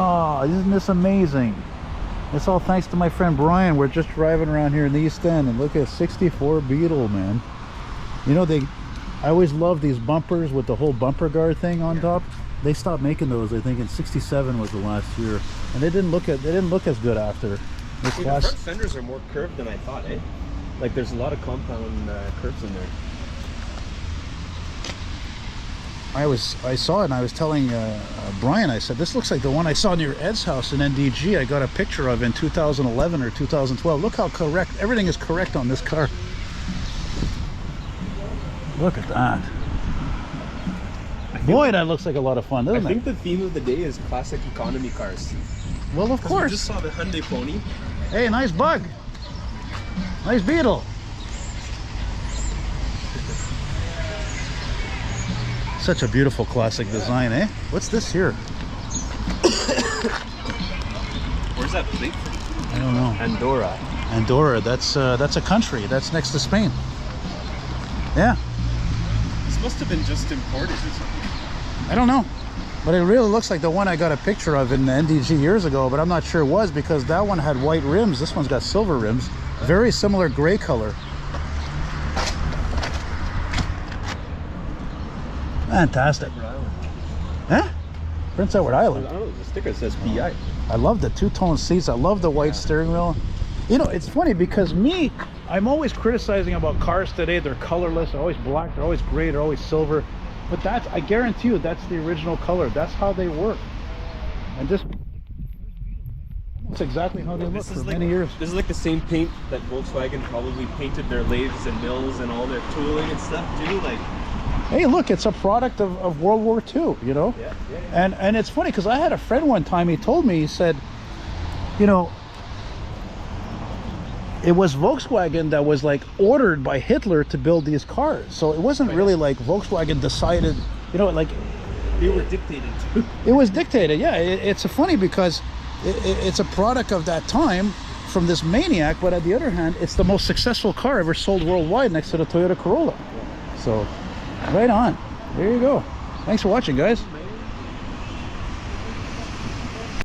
Oh, isn't this amazing? It's all thanks to my friend Brian. We're just driving around here in the East End and look at 64 Beetle, man. You know, I always loved these bumpers with the whole bumper guard thing on top. They stopped making those, I think, in '67 was the last year, and they didn't look as good after. The front fenders are more curved than I thought, eh? Like there's a lot of compound curves in there. I saw it and I was telling Brian, I said, this looks like the one I saw near Ed's house in NDG. I got a picture of in 2011 or 2012. Look how correct, everything is correct on this car. Look at that. Boy, that looks like a lot of fun, doesn't it? I think the theme of the day is classic economy cars. Well, of course. We just saw the Hyundai Pony. Hey, nice bug. Nice Beetle. Such a beautiful classic design, eh? What's this here? Where's that plate from? I don't know. Andorra. Andorra, that's a country. That's next to Spain. Yeah. This must have been just imported or something. I don't know. But it really looks like the one I got a picture of in the NDG years ago, but I'm not sure it was because that one had white rims. This one's got silver rims. Very similar gray color. Fantastic. Huh? Prince Edward Island. I don't know, the sticker says PI. I love the two-tone seats. I love the white steering wheel. You know, it's funny because I'm always criticizing about cars today. They're colorless, they're always black, they're always gray, they're always silver. But I guarantee you, that's the original color. That's how they work. And that's exactly how they look for many years. This is like the same paint that Volkswagen probably painted their lathes and mills and all their tooling and stuff too. Like, hey, look, it's a product of World War II, you know? Yeah. And it's funny because I had a friend one time, he told me, he said, you know, it was Volkswagen that was like ordered by Hitler to build these cars. So it wasn't really like Volkswagen decided, you know, like they were dictated to. It was dictated, yeah. It's funny because it's a product of that time from this maniac, but on the other hand, it's the most successful car ever sold worldwide next to the Toyota Corolla. So right on. There you go. Thanks for watching, guys.